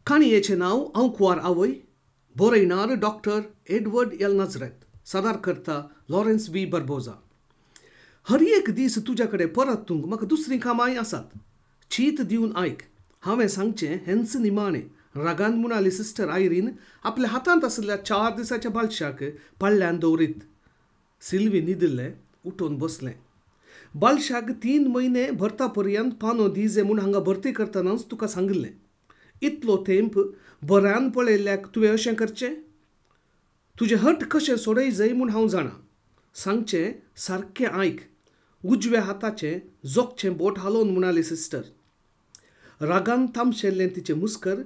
काणयेचें नांव अंकवार आवय, बरयणार doctor Edward L Nazareth, सादर करता लॉरेन्स व्ही बार्बोजा. हर एक दीस तुज्या कडेन परतूंक म्हाका दुसरीं कामांय आसात. चीत दिवन आयक. हांवें सांगचें हेंच निमाणें. रागान म्हणाली सिस्टर आयरीन आपल्या हातांत आशिल्ल्या 4 दिसाच्या बालशाक पडल्यान दवरीत. सिल्वी न्हिदिल्लें, उठून बसलें. बालशाक 3 म्हयने भरता पर्यंत पानो दिजे म्हूण हांगा भरती करतनाच तुका सांगिल्लें. इतलो तेंप बऱ्यान पळयल्ल्याक तुवें अशें करचें? तुजें हट कशें सोडय जाय म्हूण हांव जाणां. सांगचें सारकें आयक. उजव्या हाताचें जोगचें बोट हालोवन म्हणाली सिस्टर. रागान तामशेल्लें तिचें मुस्कर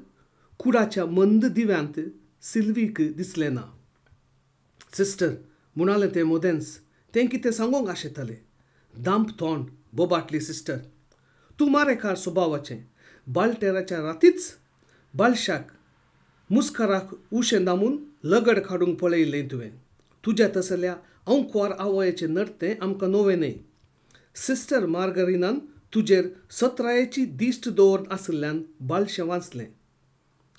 कुडाच्या मंद दिव्यांत सिल्वीक दिसलें ना. सिस्टर म्हणालें तें मोदेंस. तें कितें सांगोंक आशेतालें. दांप तोंड बोबाटली सिस्टर. तूं मारेकार स्वभावाचें. बालटेराच्या रातीच बालशाक मुस्कराक उशें दामून लगड काडूंक पळयल्लें तुवें. तुज्या तसल्या अंकवार आवयाचें नडतें आमकां नवें न्हय. सिस्टर मार्गरिनान तुजेर सत्रायेची दिश्ट दवरत आशिल्ल्यान बालशें वाचलें.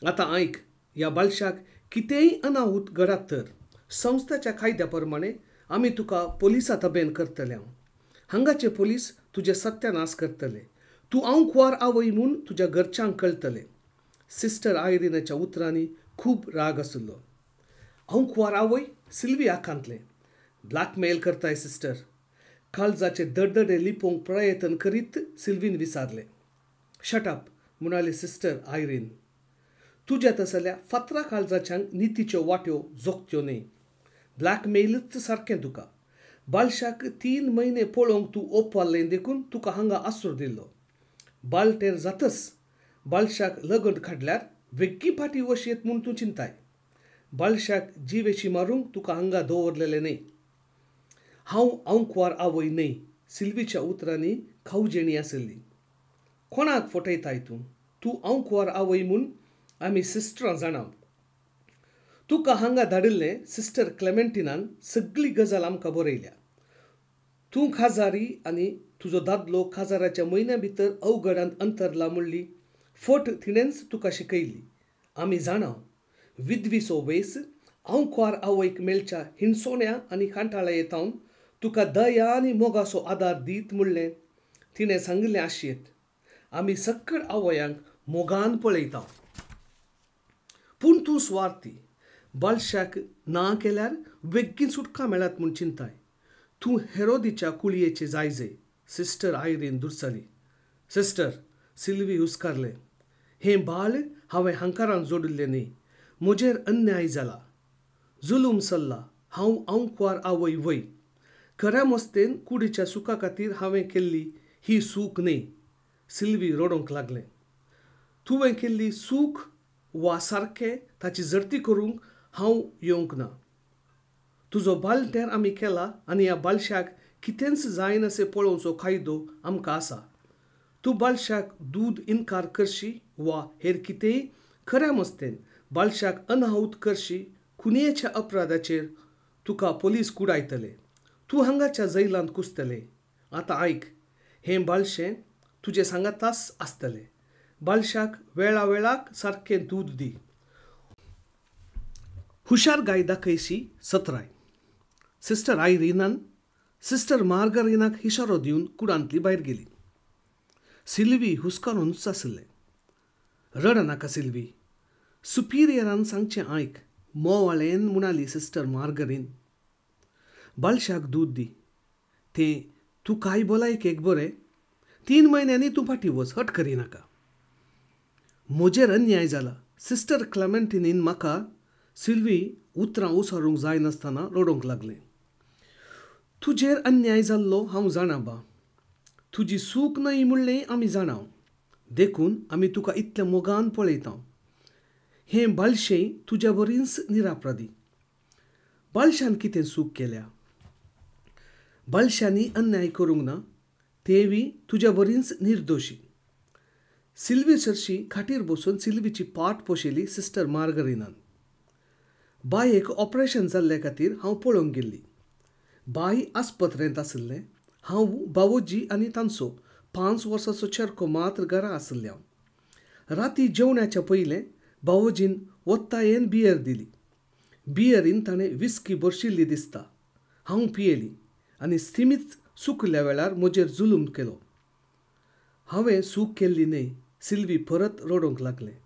आतां आयक. ह्या बालशाक कितेंय अनाहूत घडात तर संस्थेच्या कायद्या प्रमाणें आमी तुका पोलिसा ताब्यान करतले. हांगाचे पोलीस तुजें सत्यानाश करतले. तूं अंकवार आवय म्हूण तुज्या घरच्यांक कळटलें. सिस्टर आयरिनाच्या उतरांनी खूब राग आशिल्लो. अंकवार आवय? सिल्वी आखांतलें. ब्लॅकमेल करताय सिस्टर. काळजाचे दडदडे लिपोवंक प्रयत्न करीत सिल्वीन विचारलें. शटअप म्हणाली सिस्टर आयरीन. तुज्या तसल्या फातरा काळजाच्यांक नितीच्यो वाट्यो जोगत्यो न्हय. ब्लॅकमेलच सारकें तुका. बालशाक 3 म्हयने पळोवंक तूं ओंपवाल्लें देखून तुका हांगा आसरो दिल्लो. बालटेर जातच बालशाक लगड काडल्यार वेग्गी फाटी वशयत म्हूण तूं चिंताय. बालशाक जिवेशी मारूंक तुका हांगा दवरलेलें न्हय. हांव अंकवार आवय न्हय. सिल्वीच्या उतरांनी खावजेणी आशिल्ली. कोणाक फटयताय तूं? तूं अंकवार आवय म्हूण आमी सिस्टरां जाणां. तुका हांगा धाडिल्लें सिस्टर क्लेमेंटिनान सगळी गजाल आमकां बरयल्या. तूं खाजारी आनी तुजो दादलो खाजाराच्या म्हयन्या भितर अवघडांत अंतरला म्हणली फट तिणेंच तुका शिकयली. आमी जाणां. विधवीचो वेस अंकवार आवयक मेलच्या हिणसोण्या आनी कांटाळयेतावन तुका दया आनी मोगाचो आदार दीत म्हणलें तिणें सांगिल्लें आशयेत. आमी सक्कळ आवयांक मोगान पळयता. पूण तूं स्वार्थी. बालशाक ना केल्यार वेग्गी सुटका मेळत म्हूण चिंताय. तूं हेरोदीच्या कुळयेचें जायजे. सिस्टर आयरीन दुरसाली. सिस्टर सिल्वी हुस्कारलें. हें बाळ हांवें हांकारान जोडिल्लें न्हय. म्हजेर अन्याय जाला. जुलूम चल्ला. हांव अंकवार आवय वय. खऱ्या मस्तेन कुडीच्या सुखा खातीर हांवें केल्ली ही सूख न्हय. सिल्वी रडोंक लागलें. तुवें केल्ली सूख वा सारकें ताची जर्ती करूंक हांव येवंक ना. तुजो बालटेर आमी केला आनी ह्या बालशाक कितेंच जायना अशें पळोवचो कायदो आमकां आसा. तूं बालशाक दूद इन्कार करशी वा हेर कितेंय खऱ्या मस्तेन बालशाक अनाहूत करशी खुनयेच्या अपराधाचेर तुका पोलीस कुडायतले. तूं हांगाच्या जैलांत कुसतलें. आतां आयक. हें बालशें तुजें सांगातास आसतलें. बालशाक वेळा वेळाक सारकें दूद दी. हुशारगाय दाखयशी सत्राय. सिस्टर आयरिनान सिस्टर मार्गरिनाक इशारो दिवन कुडांतली भायर गेली. सिल्वी हुस्कारूनच आशिल्लें. रड नाका सिल्वी. सुपिरियरान सांगचें आयक. मोवाळेन म्हणाली सिस्टर मार्गरीन. बालशाक दूद दी. तें तूं कांय भलायकेक बरें. 3 म्हयन्यांनी तूं फाटी वच. हट करिनाका. म्हजेर अन्याय जाला. सिस्टर क्लेमेंटिनीन म्हाका. सिल्वी उतरां उसारूंक जायनासतना रडोंक लागलें. तुजेर अन्याय जाल्लो हांव जाणां बा. तुजी सूख न्हय म्हणलें आमी जाणां. देखून आमी तुका इतल्या मोगान पळयता. हें बालशें तुज्या बरींच निरापराधी. बालशान कितें सूख केल्या? बालशांनी अन्याय करूंक ना. तेवूय तुज्या बरींच निर्दोशी. सिल्वी चरशी खाटीर बसून सिल्वीची पाट पोशिली सिस्टर मार्गरिनान. बायेक ऑपरेशन जाल्ले खातीर हांव पळोवंक गेल्ली. बाय आस्पत्रेंत आशिल्लें. हांव बावोजी आनी तांचो 5 वर्सांचो चेडको मात्र घरा आशिल्ले. राती जेवणाच्या पयलें बावोजीन वत्तायेन बियर दिली. बियरीन ताणें विस्की भरशिल्ली दिसता. हांव पियेली आनी स्थिमीत सुकल्या वेळार म्हजेर जुलूम केलो. हांवें सूक केल्ली न्हय. सिल्वी परत रडोंक लागलें.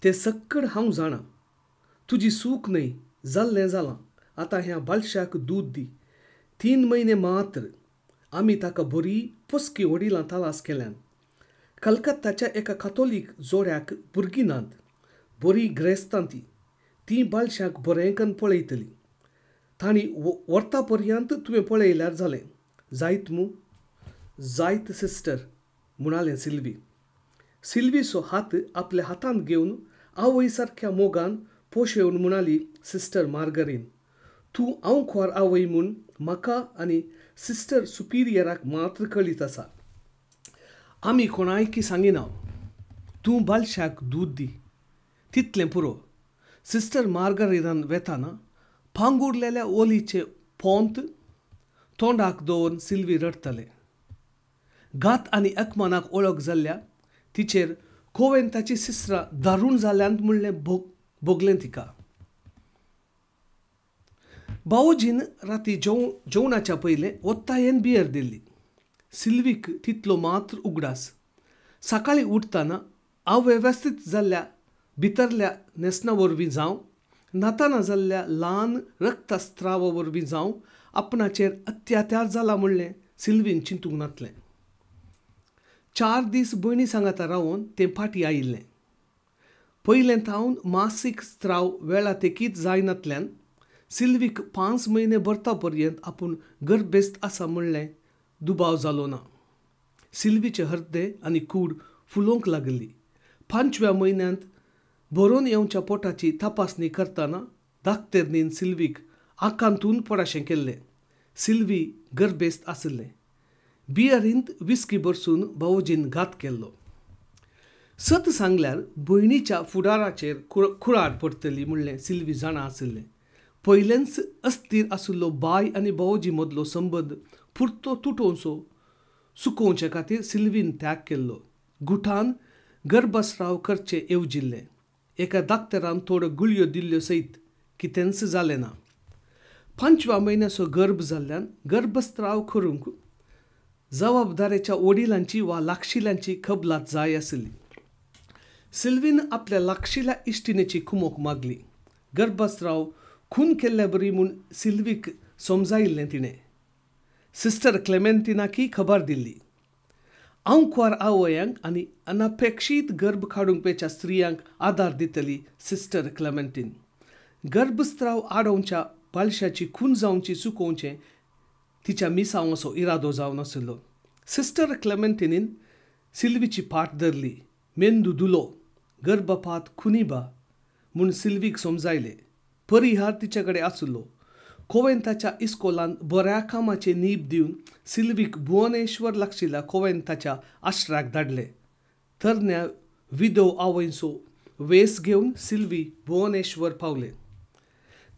तें सक्कड हांव जाणां. तुजी सूक न्हय, जाल्लें जालां. आतां ह्या बालशाक दूद दी. 3 म्हयने मात्र. आमी ताका बरी पस्की वडिलां तालास केल्यान. कलकत्ताच्या एका कातोलीक जोड्याक भुरगीं नात. बरी ग्रेस्तां ती बालशाक बरेंकन पळयतली. तांणी व्हरता पर्यंत तुवें पळयल्यार जालें. जायत मू? जायत सिस्टर, म्हणालें सिल्वी. सिल्वीचो हात आपल्या हातांत घेवन आवय सारक्या मोगान पोशेवन म्हणाली सिस्टर मार्गरीन, तूं आंकवार आवय म्हूण म्हाका आनी सिस्टर सुपिरियराक मात्र कळीत आसा. आमी कोणायकी सांगिना. तूं बालशाक दूद दी. तितलें पुरो. सिस्टर मार्गरीनान वेताना पांगुरलेल्या ओलीचे पोंत तोंडाक दवरून सिल्वी रडतलें. घात आनी अकमानाक ओळख जाल्ल्या तिचेर कोवेंताची सिस्टरां दारूण जाल्यांत म्हणलें भोगलें तिका. बावोजीन राती जेवणाच्या पयलें वत्तायेन बियर दिल्ली. सिल्वीक तितलो मात्र उगडास. सकाळीं उठतना अवेवस्थीत जाल्ल्या भितरल्या नेसना वरवीं जावं नाताना जाल्ल्या ल्हान रक्तस्त्रावा वरवीं जावं आपणाचेर अत्याचार जाला म्हणलें सिल्वीन चिंतूंक नातलें. 4 दीस भयणी सांगाता रावन तें फाटीं आयिल्लें. पयलें तावन मासीक स्त्राव वेळा तेकीत जायनातल्यान सिल्वीक 5 म्हयने भरता पर्यंत आपूण गर्भेस्त आसा म्हणलें दुबाव जालो ना. सिल्वीचे हृदय आनी कूड फुलोवंक लागली. 5व्या म्हयन्यांत भरून येवच्या पोटाची तपासणी करतना दाक्तेरनीन सिल्वीक आकांतून पडाशें केल्लें. सिल्वी गर्भेस्त आसलें. बियरींत विस्की भरसून बावोजीन घात केल्लो. सत सांगल्यार भयणीच्या फुडाराचेर कुळाड पडटली म्हणलें सिल्वी जाणा आसलें. पयलेंच अस्थिर आशिल्लो बाय आनी बावोजी मदलो संबंद पुरतो तुटोवचो सुकोवचे खातीर सिल्वीन त्याग केल्लो. गुठान गर्भस्राव करचें येवजिल्लें. एका दाक्तरान थोड्यो गुळयो दिल्ल्यो सयत कितेंच जालें ना. 5व्या म्हयन्याचो गर्भ जाल्ल्यान गर्भस्राव करूंक जबाबदारेच्या वडिलांची वा लागशिल्यांची कबलात जाय आसली. सिल्वीन आपल्या लागशिल्ल्या इश्टिणेची कुमोक मागली. गर्भस्राव खून केल्ल्या बरी म्हूण सिल्वीक समजायिल्लें तिणें. सिस्टर क्लेमेंटिनाकी खबर दिल्ली. आंकवार आवयांक आनी अनपेक्षीत गर्भ काडूंक पेच्या स्त्रियांक आदार दितली सिस्टर क्लेमेंटीन. गर्भस्राव आडोवच्या बालशाची खून जावची चुकोवचें तिच्या मिसांवाचो इरादो जावन आशिल्लो. सिस्टर क्लेमेंटिनीन सिल्वीची पाट धरली. मेंदू दुलो, गर्भपात खुनीबा म्हूण सिल्वीक समजायलें. परिहार तिचे कडेन आशिल्लो. कोवेंताच्या इस्कोलांत बऱ्या कामाचे नीब दिवन सिल्वीक भुवनेश्वर लागशिल्ल्या कोवेंताच्या आश्रयाक धाडलें. तरण्या विधव आवयचो वेस घेवन सिल्वी भुवनेश्वर पावलें.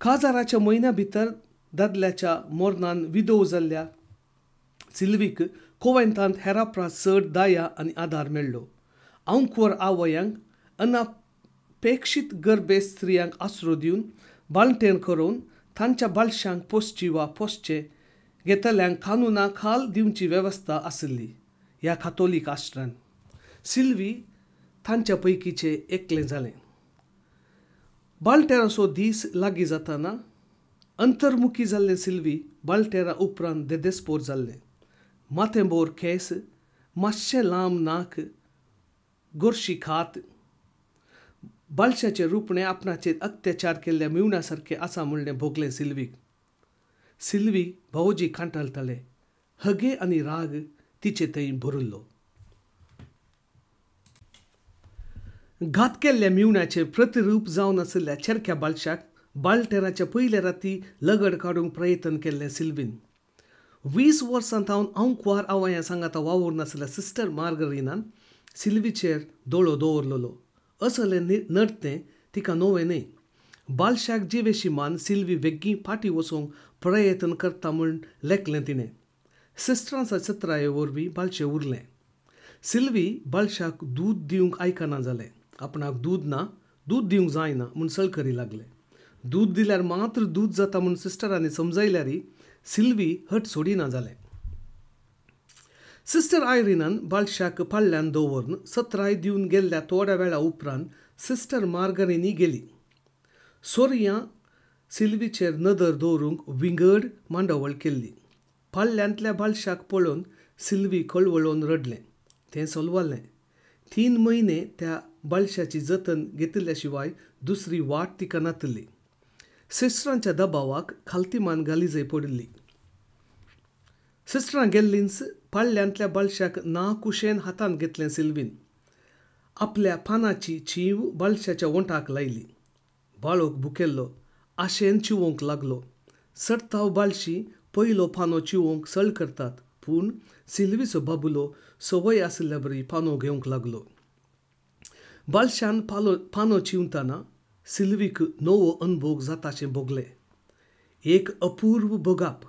काजाराच्या म्हयन्या भितर दादल्याच्या मरणान विधव जाल्ल्या सिल्वीक कोवेंतांत हेरापरा चड दया आनी आदार मेळ्ळो. आंकवार आवयांक अनपेक्षीत गर्भेस्त स्त्रियांक आसरो दिवन बाळंटेर करून तांच्या बालशांक पोसची वा पोसचे घेतल्यांक कानुना खाल दिवची वेवस्था आशिल्ली ह्या कातोलीक आश्रयान. सिल्वी तांच्या पैकीचें एकलें जालें. बाळंटेराचो दीस लागीं जाताना अंतर्मुखी जाल्लें सिल्वी बाळंटेरा उपरांत देदेस्पोर जाल्लें. माथेंबोर केस, मातशें लांब नाक, गोरशी खात. बालशाचें रुपणें आपणाचेर अत्याचार केल्ल्या मिवण्या सारकें आसा म्हणलें भोगलें सिल्वीक. सिल्वी बावोजी कांटाळताले. हगे आनी राग तिचे थंय भरिल्लो. घात केल्ल्या मिवण्याचेर प्रतिरूप जावन आशिल्ल्या चेरक्या बालशाक बाळंटेराच्या पयल्या राती लगड काडूंक प्रयत्न केल्लें सिल्वीन. 20 वर्सां तावन आंकवार आवया सांगाता वावूर नाशिल्ल्या सिस्टर मार्गरीनान सिल्वीचेर दोळो दवरलेलो. असलें नडतें तिका नोवें न्हय. बालशाक जिवेशी मान सिल्वी वेग्गी फाटीं वचूंक प्रयत्न करता म्हूण लेखलें तिणें. सिस्टरांच्या सत्राये वरवीं बालशें उरलें. सिल्वी बालशाक दूद दिवंक आयकना जालें. आपणाक दूद ना दूध दिवंक जायना म्हूण सळकरी लागले. दूध दिल्यार मात्र दूध जाता म्हूण सिस्टरांनी समजयल्यारय सिल्वी हट सोडिना जालें. सिस्टर आयरिनान बाळशाक पाळल्यान दवरून सत्राय दिवन गेल्ल्या थोड्या वेळा उपरांत सिस्टर मार्गरेनी गेली. सोर्यां सिल्वीचेर नदर दवरूंक विंगड मांडावळ केल्ली. पाळल्यांतल्या बाळशाक पळोवन सिल्वी कळवळोवन रडलें. तें सोलवलें. 3 म्हयने त्या बाळशाची जतन घेतिल्ल्या शिवाय दुसरी वाट तिका नातली. सिस्टरांच्या दबावाक खालतीमान गालिजय पडिल्ली. सिस्टरां गेल्लींच पाळल्यांतल्या बाळशाक नाकुशेन हातांत घेतलें सिल्वीन. आपल्या पानाची चीव बाळशाच्या ओंठाक लायली. बाळोक भुकेल्लो आशेन चिवोंक लागलो. सडताव बाळशी पयलो पानो चिवोंक सळ करतात, पूण सिल्वीचो बाबुलो सवय आशिल्ल्या बरी पानो घेवंक लागलो. बाळशान पानो चिवतना सिल्वीक नवो अनुभव जाताशें भोगलें. एक अपूर्व बगाप.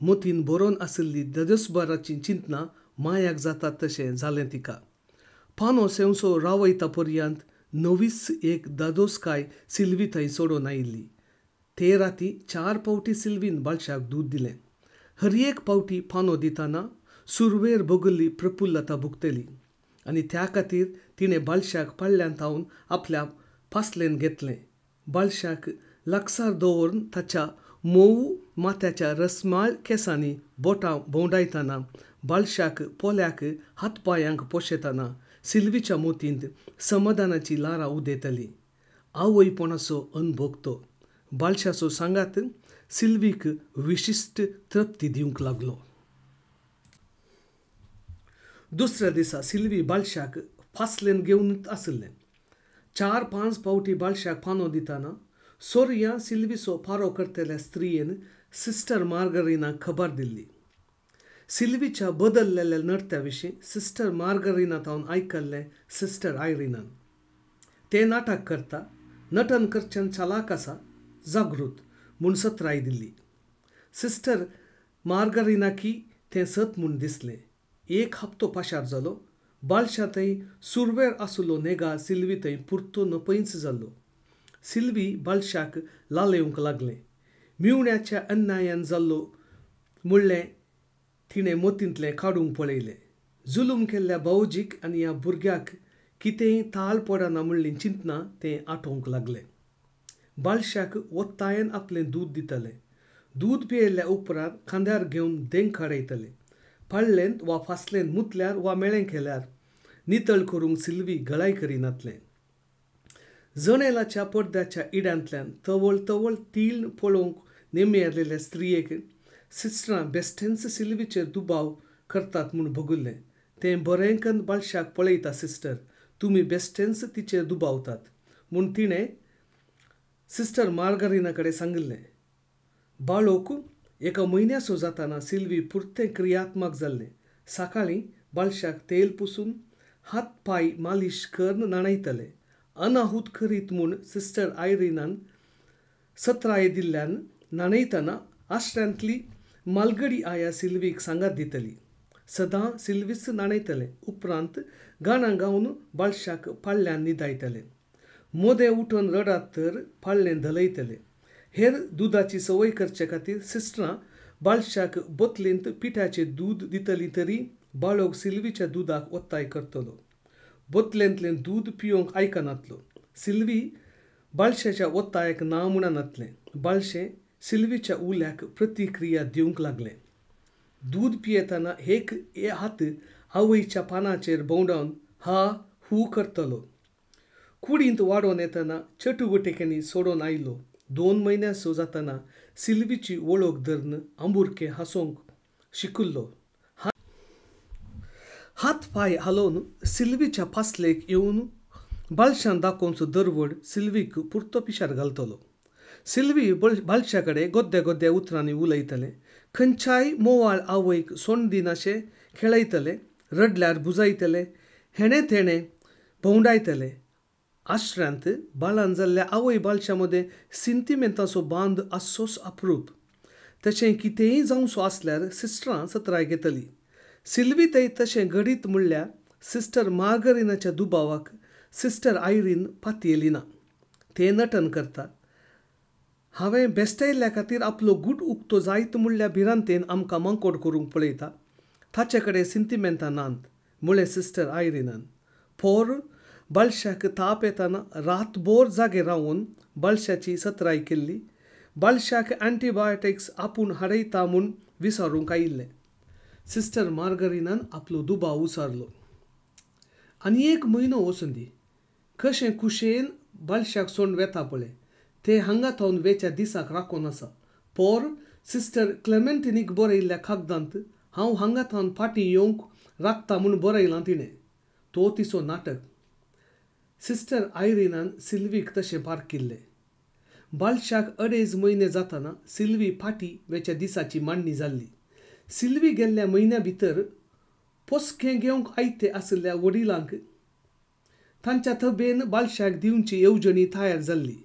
मतीन बरोवन आशिल्ली ददसभराची चिंतना मायाक जाता तशें जालें तिका. पानो सेवसो रावयता पर्यंत नवीच एक दादोसकाय सिल्वी थंय सोडून आयिल्ली. ते राती 4 फावटी सिल्वीन बाळशाक दूद दिलें. हर एक फावटी पानो दितना सुरवेर भोगिल्ली प्रफुल्लता भुगतली आनी त्या खातीर तिणें बाळशाक पाळल्यांत थावन आपल्या पासलेन घेतलें. बाळशाक लागसार दवरून ताच्या मोव माथ्याच्या रसमाळ केंसांनी बोटां भोंवडायतना बाळशाक पोल्याक हातपांयांक पोशेतना सिल्वीच्या मोतींत समाधानाची लारां उदेतली. आवयपणाचो अनुभव तो बाळशाचो सांगात सिल्वीक विशिश्ट तृप्ती दिवंक लागलो. दुसऱ्या दिसा सिल्वी बाळशाक फासलेन घेवनूच आशिल्लें. 4-5 फावटी बाळशाक पानो दितना सोर्यां सिल्वीचो पारो करतल्या स्त्रियेन सिस्टर मार्गरेनाक खबर दिल्ली. सिल्वीच्या बदललेल्या नडत्या विशीं सिस्टर मार्गरेना थावन आयकल्लें सिस्टर आयरिनान. तें नाटक करता, नटन करच्यान चालाक आसा, जागृत म्हूण सत्राय दिल्ली. सिस्टर मार्गरेनाकी तें सत म्हूण दिसलें. 1 हप्तो पाशार जालो. बाळशा थंय सुरवेर आशिल्लो नेगा सिल्वी थंय पुरतो नपयच जाल्लो. सिल्वी बाळशाक लालयेवंक लागलें. मिवण्याच्या अन्यायान जाल्लो म्हणलें तिणें मतींतलें काडूंक पळयलें. जुलूम केल्ल्या भावजीक आनी ह्या भुरग्याक कितेंय ताळ पडना म्हणली चिंतना तें आठोवंक लागलें. बाळशाक वत्तायेन आपलें दूद दितलें. दूद पियेल्ल्या उपरांत खांद्यार घेवन देंग काडयतलें. पाळलेंत वा फासलेंत मुतल्यार वा मेळें केल्यार नितळ करूंक सिल्वी गळाय करिनातलें. जनेलाच्या पडद्याच्या इड्यांतल्यान तवळ तवळ तीळ पळोवंक नेमियरलेल्या स्त्रियेक सिस्टरां बेश्टेच सिल्वीचेर दुबाव करतात म्हूण भोगिल्लें. तें बरेंकन बाळशाक पळयता सिस्टर, तुमी बेश्टेच तिचेर दुबावतात म्हूण तिणें सिस्टर मार्गरेना कडेन सांगिल्लें. बाळोक 1 म्हयन्याचो जातना सिल्वी पुरतें क्रियात्मक जाल्लें. सकाळीं बाळशाक तेल पुसून हात पाय मालिश करून नाणयतलें. अनाहूत करीत म्हूण सिस्टर आयरिनान सत्राय दिल्ल्यान नाणयतना आश्र्यांतली मालगडी आया सिल्वीक सांगात दितली. सदां सिल्वीच नाणयतलें. उपरांत गाणां गावन बाळशाक पाळल्यांत न्हिदायतलें. मोदें उठोन रडात तर पाळलें धलयतलें. हेर दुदाची संवय करचे खातीर सिस्टरां बाळशाक बोतलेंत पिठ्याचें दूद दितलीं तरी बाळोक सिल्वीच्या दुदाक वत्ताय करतलो. बोतलेंतलें दूद पिवंक आयकनातलो. सिल्वी बाळशाच्या वत्तायाक ना म्हणनातलें. बाळशें सिल्वीच्या उल्याक प्रतिक्रिया दिवंक लागलें. दूद पियेतना एक हात आवयच्या पानाचेर भोंवडावन हा हू करतलो. कुडींत वाडोवन येतना चटुवटिकेनी सोडून आयलो. 2 म्हयन्याचो जातना सिल्वीची वळख धरून आंबुरकें हांसोवंक शिकिल्लो. हात पाय हालोवन सिल्वीच्या पासलेक येवन बाळशान दाखोवचो दरवड सिल्वीक पुरतो पिशार घालतलो. सिल्वी बाळशा कडेन गोद्या गोद्या उतरांनी उलयतलें. खंयच्याय मोवाळ आवयक सोंड दिनाशें खेळयतलें. रडल्यार बुजायतलें. हेणें तेणें भोंवडायतलें. आश्र्यांत बाळान जाल्ल्या आवय बाळशा मदें सिंतिमेंताचो बांद आसचोच अप्रूप. तशें कितेंय जावचो आसल्यार सिस्टरां सत्राय घेतली. सिल्वी थंय तशें घडीत म्हणल्यार सिस्टर मार्गरेनाच्या दुबावाक सिस्टर आयरीन पातयेली ना. ते नटन करता. हांवें बेस्तायिल्ल्या खातीर आपलो गूट उक्तो जायत म्हणल्या भिरांतेन आमकां मंकोड करूंक पळयता. ताचे कडेन सिंतिमेंतां नात म्हळें सिस्टर आयरीनान. पोर बाळशाक ताप येताना रातभर जागे रावन बाळशाची सतराय केल्ली. बाळशाक एंटीबायोटिक्स आपूण हाडयता म्हूण विचारूंक आयिल्लें. सिस्टर मार्गरिनान आपलो दुबाव उसारलो. आनी 1 म्हयनो वचून दी. कशें कुशेन बाळशाक सोडून वेता पळय ते हांगा थावन वेच्या दिसाक राखून आसा. पोर सिस्टर क्लेमेंटिनीक बरयल्ल्या कागदांत हांव हांगा थावन फाटीं येवंक राखता म्हूण बरयलां तिणें. तो तिचो नाटक. सिस्टर आयरीनान सिल्वीक तशें पारकिल्लें. बाळशाक 2.5 म्हयने जाताना सिल्वी फाटीं वेच्या दिसाची मांडणी जाल्ली. सिल्वी गेल्ल्या म्हयन्या भितर पोसकें घेवंक आयते आशिल्ल्या वडिलांक तांच्या तबेन बाळशाक दिवची येवजणी तयार जाल्ली.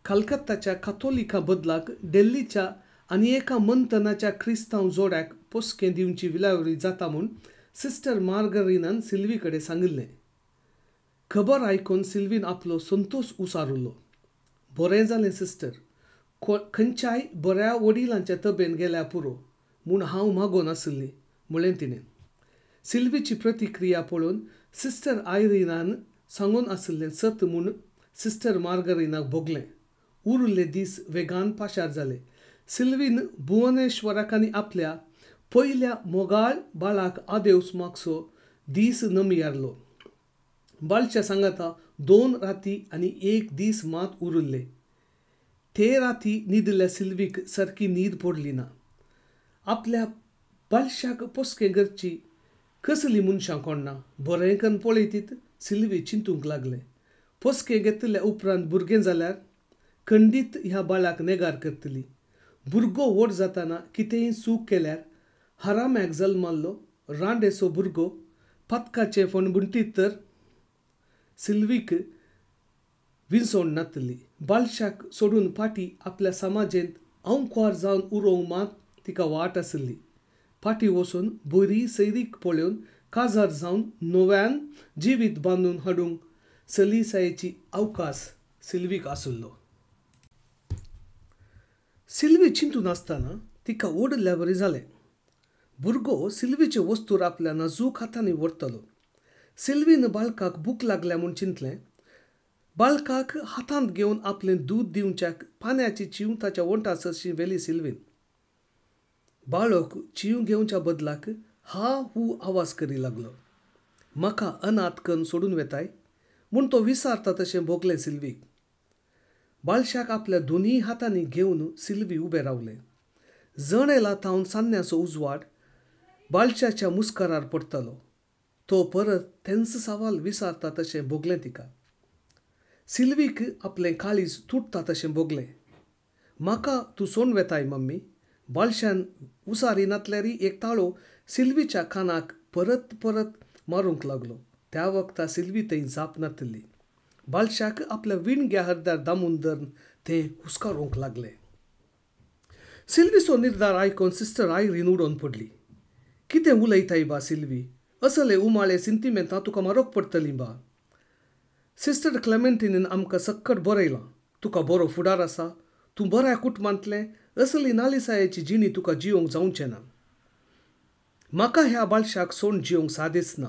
कलकत्ताच्या कातोलिका बदलाक दिल्लीच्या आनी एका मंथनाच्या क्रिस्तांव जोड्याक पोसकें दिवची विलावरी जाता म्हूण सिस्टर मार्गरिनान सिल्वी कडेन सांगिल्लें. खबर आयकून सिल्वीन आपलो संतोश उसारलो. बरें जालें सिस्टर. खंयच्याय बऱ्या वडिलांच्या तबेन गेल्या पुरो म्हूण हांव मागोन आशिल्ली म्हळें तिणें. सिल्वीची प्रतिक्रिया पळोवन सिस्टर आयरीनान सांगून आशिल्लें सत म्हूण सिस्टर मार्गरिनाक भोगलें. उरिल्ले दीस वेगान पाशार जाले. सिल्वीन भुवनेश्वराक आनी आपल्या पयल्या मोगाळ बाळाक आदेवस मागचो दीस नमियारलो. बाळच्या सांगाता 2 राती आनी 1 दीस मात उरिल्ले. ते राती न्हिदल्या सिल्वीक सारकी न्हीद पडली ना. आपल्या बाळशाक पोसकें करची कसली मनशां कोणना बरें करून पळयतीत सिल्वी चिंतूंक लागलें. पोसकें घेतल्या उपरांत भुरगें जाल्यार खंडीत ह्या बाळाक नेगार करतली. भुरगो व्हड जाताना कितेंय चूक केल्यार हराम्याक जल्माल्लो रांडेचो भुरगो पथकाचें फणभुंटीत तर सिल्वीक विंसोण नातली. बाळशाक सोडून फाटीं आपल्या समाजेंत अंकवार जावन उरोवंक मात तिका वाट आशिल्ली. फाटीं वचून बरी सैरीक पळोवन काजार जावन नव्यान जिवीत बांदून हाडूंक सलिसायेची अवकाश सिल्वीक आशिल्लो. सिल्वी चिंतून आसतना तिका ओडल्या बरें जालें. भुरगो सिल्वीचे वस्तूर आपल्या नाजूक हातांनी व्हरतलो. सिल्वीन बाळकाक भूक लागल्या म्हूण चिंतलें. बाळकाक हातांत घेवन आपलें दूद दिवच्याक पान्याची चिंव ताच्या वंटा सरशी व्हेली सिल्वीन. बाळक चिंव घेवच्या बदलाक हा हू आवाज करी लागलो. म्हाका अनाथ करून सोडून वेताय म्हूण तो विचारता तशें भोगलें सिल्वीक. बाळशाक आपल्या दोनी हातांनी घेवन सिल्वी उबें रावलें. जण येला थावन सान्न्याचो उजवाड बाळशाच्या मुस्कारार पडटलो. तो परत तेंच सवाल विचारता तशें भोगलें तिका. सिल्वीक आपलें काळीज तुटता तशें भोगलें. म्हाका तूं सोडून वेताय मम्मी. बाळशान उसारिनातल्यारी एक ताळो सिल्वीच्या कानाक परत परत मारूंक लागलो. त्या वक्ता सिल्वी थंय जाप नातली. बाळशाक आपल्या विणग्या हरद्यार दामून धरून तें हुस्कारूंक लागलें. सिल्वीचो निर्धार आयकून सिस्टर आयरीन उडोवन पडली. कितें उलयताय बा सिल्वी. असले उमाळे सिंतिमेंतां तुका मारोग पडटलीं बा. सिस्टर क्लेमेंटिनीन आमकां सक्कट बरयलां. तुका बरो फुडार आसा. तूं बऱ्या कुटुंबांतलें. असली नालिसायेची जिणी तुका जिवंक जावचें ना. म्हाका ह्या बाळशाक सोडून जिवंक सादीच ना.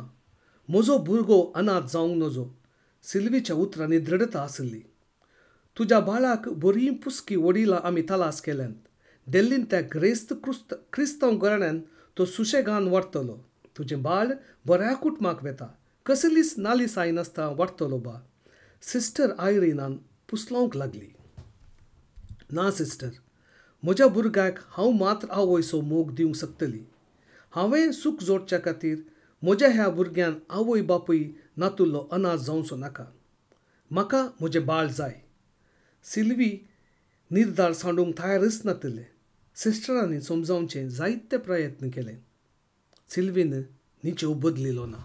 म्हजो भुरगो अनाथ जावंक नजो. सिल्वीच्या उतरांनी दृढता आशिल्ली. तुज्या बाळाक बरीं पुसकी वडिलां आमी तलास केल्यांत. दिल्लींत त्या क्रिस्तांव घराण्यांत तो सुशेगान वाडटलो. तुजें बाळ बऱ्या कुटुंबाक वेता. कसलीच नालिसाय नासता वाडटलो बा. सिस्टर आयरीनान पुसलावंक लागली. ना सिस्टर. म्हज्या भुरग्याक हांव मात्र आवयचो मोग दिवंक शकतली. हांवें सूख जोडच्या खातीर म्हज्या ह्या भुरग्यान आवय बापूय नातुल्लो अनाथ जावचो नाका. म्हाका म्हजें बाळ जाय. सिल्वी निर्धार सांडूंक तयारच नातलें. सिस्टरांनी समजावचें जायते प्रयत्न केले. सिल्वीन निचेव बदलिलो ना.